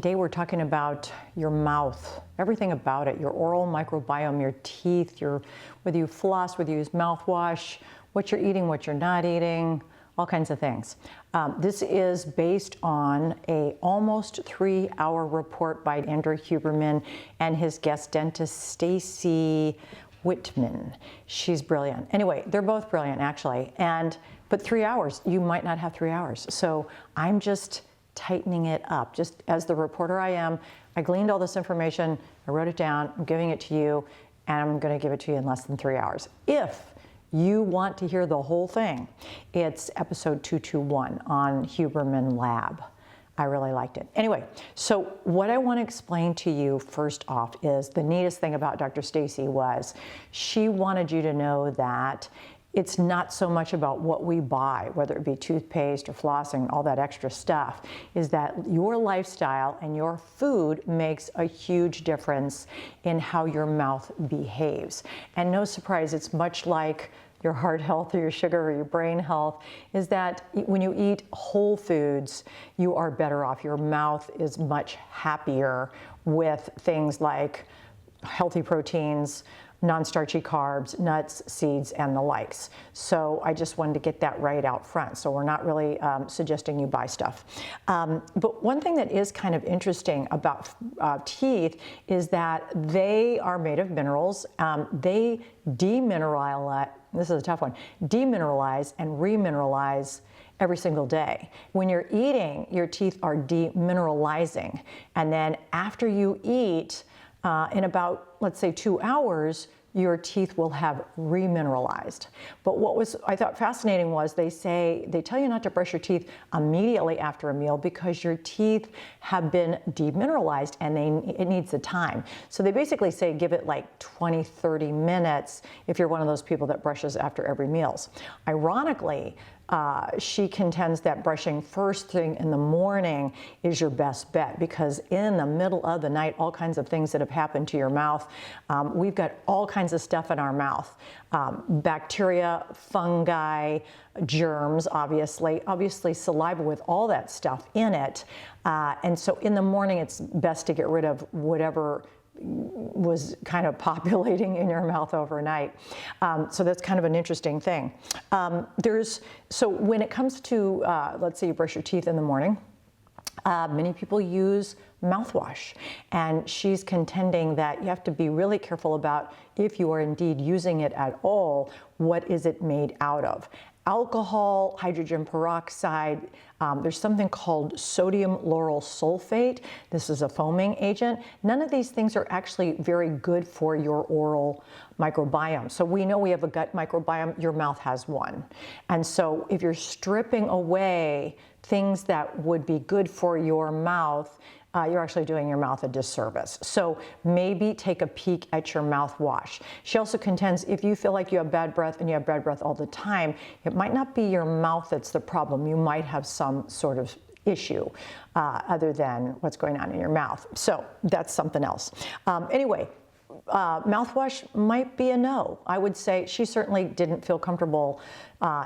Today we're talking about your mouth, everything about it, your oral microbiome, your teeth, whether you floss, whether you use mouthwash, what you're eating, what you're not eating, all kinds of things. This is based on a almost 3-hour report by Andrew Huberman and his guest dentist, Staci Whitman. She's brilliant. Anyway, they're both brilliant actually. But 3 hours, you might not have 3 hours. So I'm just tightening it up. Just as the reporter I am, I gleaned all this information, I wrote it down, I'm giving it to you, and I'm gonna give it to you in less than 3 hours. If you want to hear the whole thing, it's episode 221 on Huberman Lab. I really liked it. Anyway, so what I want to explain to you first off is the neatest thing about Dr. Staci was she wanted you to know that it's not so much about what we buy, whether it be toothpaste or flossing, all that extra stuff, is that your lifestyle and your food makes a huge difference in how your mouth behaves. And no surprise, it's much like your heart health or your sugar or your brain health, is that when you eat whole foods, you are better off. Your mouth is much happier with things like healthy proteins, non-starchy carbs, nuts, seeds, and the likes. So I just wanted to get that right out front. So we're not really suggesting you buy stuff. But one thing that is kind of interesting about teeth is that they are made of minerals. They demineralize, this is a tough one, demineralize and remineralize every single day. When you're eating, your teeth are demineralizing. And then after you eat, in about, let's say, 2 hours, your teeth will have remineralized. But what was, I thought, fascinating was they tell you not to brush your teeth immediately after a meal because your teeth have been demineralized and it needs the time. So they basically say give it like 20, 30 minutes if you're one of those people that brushes after every meals. Ironically, she contends that brushing first thing in the morning is your best bet because in the middle of the night, all kinds of things that have happened to your mouth. We've got all kinds of stuff in our mouth. Bacteria, fungi, germs, obviously saliva with all that stuff in it. And so in the morning, it's best to get rid of whatever was kind of populating in your mouth overnight. So that's kind of an interesting thing. So when it comes to, let's say you brush your teeth in the morning, many people use mouthwash, and she's contending that you have to be really careful about if you are indeed using it at all, what is it made out of? Alcohol, hydrogen peroxide, there's something called sodium lauryl sulfate. This is a foaming agent. None of these things are actually very good for your oral microbiome. So we know we have a gut microbiome, your mouth has one. And so if you're stripping away things that would be good for your mouth, you're actually doing your mouth a disservice. So maybe take a peek at your mouthwash. She also contends if you feel like you have bad breath and you have bad breath all the time, it might not be your mouth that's the problem. You might have some sort of issue other than what's going on in your mouth. So that's something else. Anyway, mouthwash might be a no. I would say she certainly didn't feel comfortable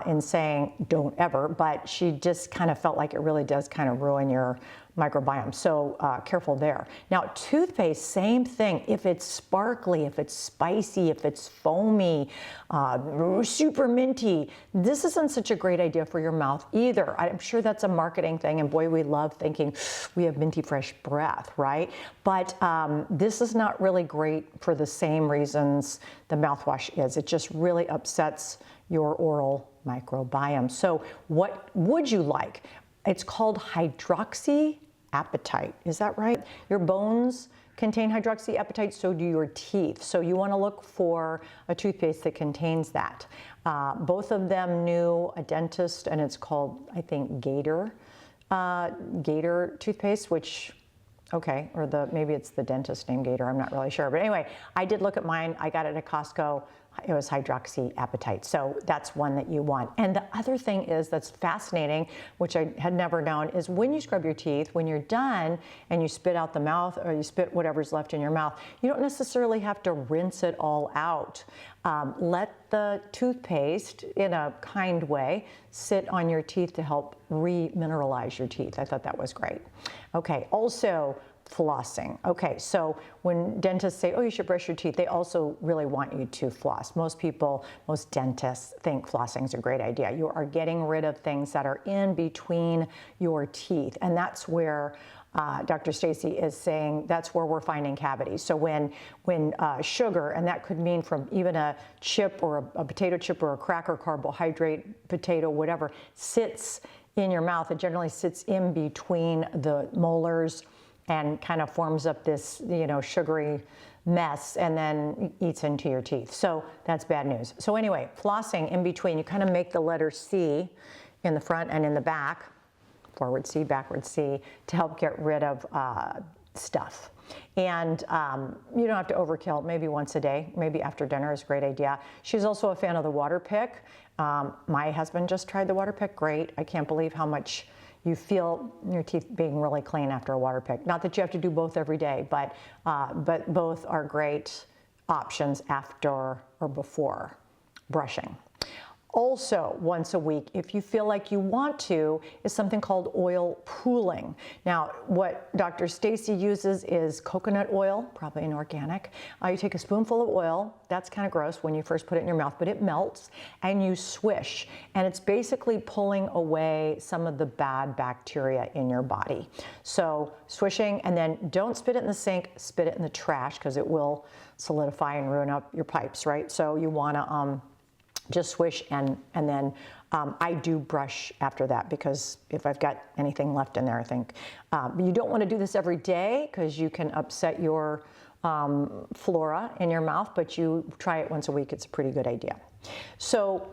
in saying don't ever, but she just kind of felt like it really does kind of ruin your microbiome. So careful there. Now, toothpaste, same thing. If it's sparkly, if it's spicy, if it's foamy, super minty, this isn't such a great idea for your mouth either. I'm sure that's a marketing thing, and boy, we love thinking we have minty fresh breath, right? But this is not really great for the same reasons the mouthwash is. It just really upsets your oral microbiome. So what would you like? It's called hydroxyapatite. Is that right? Your bones contain hydroxyapatite, so do your teeth. So you want to look for a toothpaste that contains that. Both of them knew a dentist, and it's called, I think, Gator toothpaste, which, okay, or maybe it's the dentist named Gator, I'm not really sure. But anyway, I did look at mine. I got it at Costco, it was hydroxyapatite. So that's one that you want. And the other thing is that's fascinating, which I had never known, is when you scrub your teeth, when you're done and you spit out the mouth or you spit whatever's left in your mouth, you don't necessarily have to rinse it all out. Let the toothpaste, in a kind way, sit on your teeth to help remineralize your teeth. I thought that was great. Okay, also flossing. Okay, so when dentists say, oh, you should brush your teeth, they also really want you to floss. Most people, most dentists think flossing is a great idea. You are getting rid of things that are in between your teeth, and that's where Dr. Staci is saying that's where we're finding cavities. So when sugar, and that could mean from even a chip or a potato chip or a cracker, carbohydrate, potato, whatever, sits in your mouth, it generally sits in between the molars and kind of forms up this, sugary mess and then eats into your teeth. So that's bad news. So anyway, flossing in between, you kind of make the letter C in the front and in the back, forward C, backward C, to help get rid of stuff. And you don't have to overkill, maybe once a day, maybe after dinner is a great idea. She's also a fan of the water pick. My husband just tried the water pick, great. I can't believe how much you feel your teeth being really clean after a water pick. Not that you have to do both every day, but both are great options after or before brushing. Also, once a week, if you feel like you want to, is something called oil pooling. Now, what Dr. Staci uses is coconut oil, probably an organic. You take a spoonful of oil, that's kind of gross when you first put it in your mouth, but it melts, and you swish. And it's basically pulling away some of the bad bacteria in your body. So swishing, and then don't spit it in the sink, spit it in the trash, because it will solidify and ruin up your pipes, right? So you want to just swish, and then I do brush after that, because if I've got anything left in there, I think. You don't want to do this every day because you can upset your flora in your mouth, but you try it once a week, it's a pretty good idea. So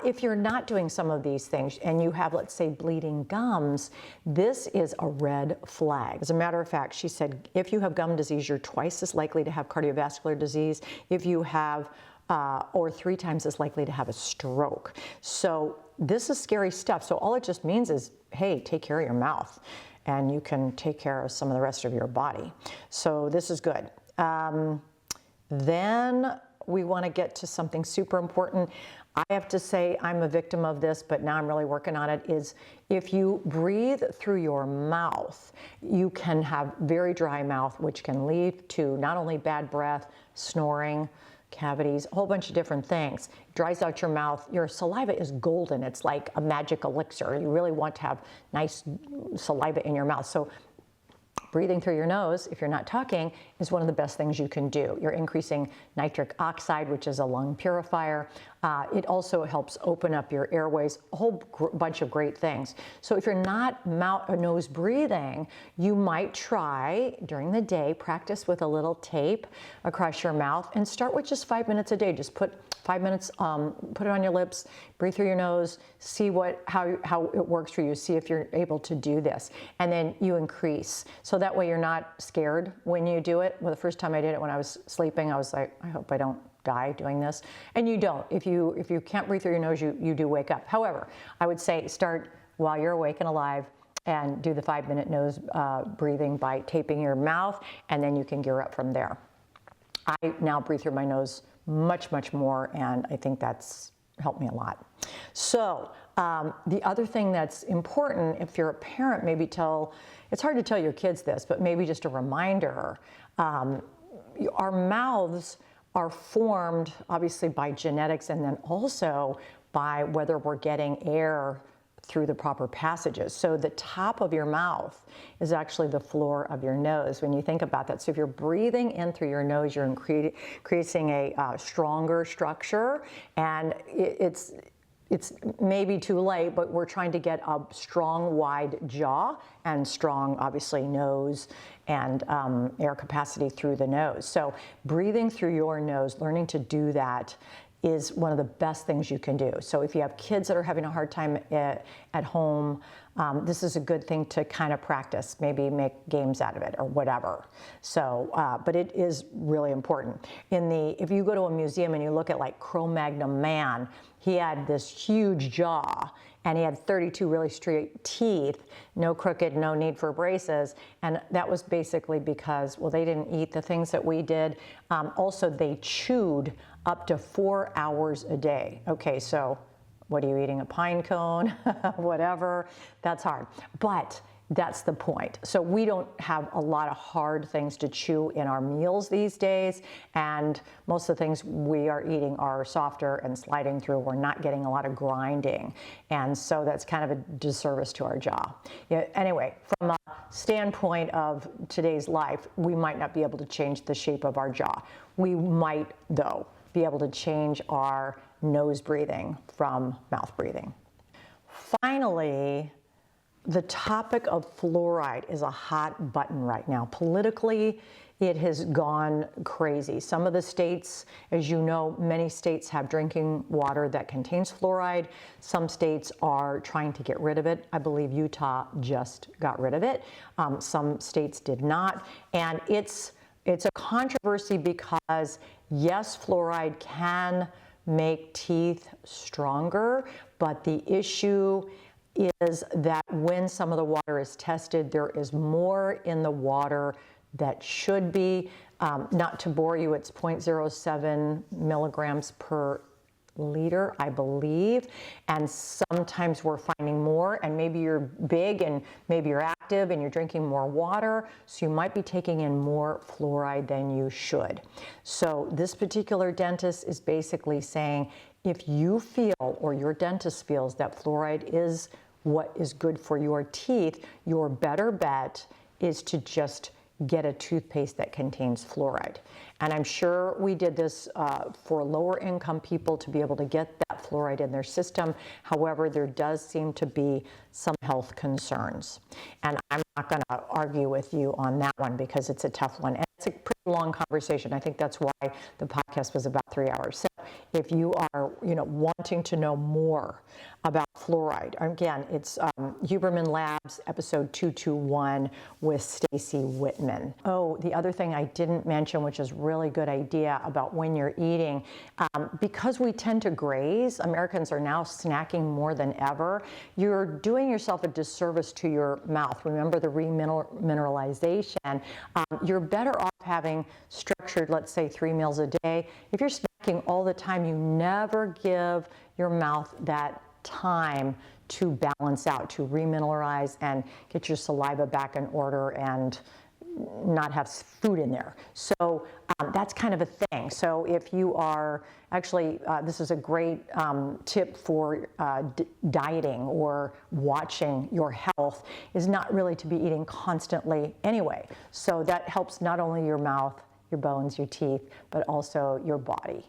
if you're not doing some of these things and you have, let's say, bleeding gums, this is a red flag. As a matter of fact, she said, if you have gum disease, you're twice as likely to have cardiovascular disease. If you have or 3 times as likely to have a stroke. So this is scary stuff. So all it just means is, hey, take care of your mouth, and you can take care of some of the rest of your body. So this is good. Then we want to get to something super important. I have to say I'm a victim of this, but now I'm really working on it, is if you breathe through your mouth, you can have very dry mouth, which can lead to not only bad breath, snoring, cavities, a whole bunch of different things. It dries out your mouth. Your saliva is golden. It's like a magic elixir. You really want to have nice saliva in your mouth. So breathing through your nose, if you're not talking, is one of the best things you can do. You're increasing nitric oxide, which is a lung purifier. It also helps open up your airways, a whole bunch of great things. So if you're not mouth or nose breathing, you might try during the day, practice with a little tape across your mouth, and start with just 5 minutes a day. Just put 5 minutes, put it on your lips, breathe through your nose, see how it works for you, see if you're able to do this. And then you increase. So that way you're not scared when you do it. Well, the first time I did it when I was sleeping, I was like, I hope I don't die doing this. And you don't. If you can't breathe through your nose, you do wake up. However, I would say start while you're awake and alive, and do the 5-minute nose breathing by taping your mouth, and then you can gear up from there. I now breathe through my nose much, much more, and I think that's helped me a lot. So the other thing that's important, if you're a parent, maybe it's hard to tell your kids this, but maybe just a reminder, our mouths are formed obviously by genetics, and then also by whether we're getting air through the proper passages. So the top of your mouth is actually the floor of your nose when you think about that. So if you're breathing in through your nose, you're creating a stronger structure, and it's maybe too late, but we're trying to get a strong, wide jaw and strong, obviously, nose and air capacity through the nose. So breathing through your nose, learning to do that, is one of the best things you can do. So if you have kids that are having a hard time at home, this is a good thing to kind of practice, maybe make games out of it or whatever. So, but it is really important. If you go to a museum and you look at like Cro-Magnon man, he had this huge jaw and he had 32 really straight teeth, no crooked, no need for braces. And that was basically because, well, they didn't eat the things that we did. Also, they chewed up to 4 hours a day. Okay, so what are you eating, a pine cone, whatever, that's hard. But that's the point. So we don't have a lot of hard things to chew in our meals these days, and most of the things we are eating are softer and sliding through. We're not getting a lot of grinding, and so that's kind of a disservice to our jaw. Yeah, anyway, from a standpoint of today's life, we might not be able to change the shape of our jaw. We might, though, be able to change our nose breathing from mouth breathing. Finally, the topic of fluoride is a hot button right now. Politically, it has gone crazy. Some of the states, as you know, many states have drinking water that contains fluoride. Some states are trying to get rid of it. I believe Utah just got rid of it. Some states did not. And it's a controversy because, yes, fluoride can make teeth stronger, but the issue is that when some of the water is tested, there is more in the water that should be. Not to bore you, it's 0.07 milligrams per liter, I believe, and sometimes we're finding more, and maybe you're big and maybe you're active and you're drinking more water, so you might be taking in more fluoride than you should. So this particular dentist is basically saying, if you feel, or your dentist feels, that fluoride is what is good for your teeth, your better bet is to just get a toothpaste that contains fluoride. And I'm sure we did this for lower income people to be able to get that fluoride in their system. However, there does seem to be some health concerns. And I'm not going to argue with you on that one because it's a tough one. And it's a pretty long conversation. I think that's why the podcast was about 3 hours. So if you are, wanting to know more about fluoride, again, it's Huberman Labs, episode 221 with Staci Whitman. Oh, the other thing I didn't mention, which is really good idea about when you're eating, because we tend to graze, Americans are now snacking more than ever, you're doing yourself a disservice to your mouth. Remember the remineralization. You're better off having structured, let's say, 3 meals a day. If you're snacking all the time, you never give your mouth that time to balance out, to remineralize and get your saliva back in order and not have food in there. So that's kind of a thing. So if you are actually, this is a great tip for dieting or watching your health, is not really to be eating constantly anyway. So that helps not only your mouth, your bones, your teeth, but also your body.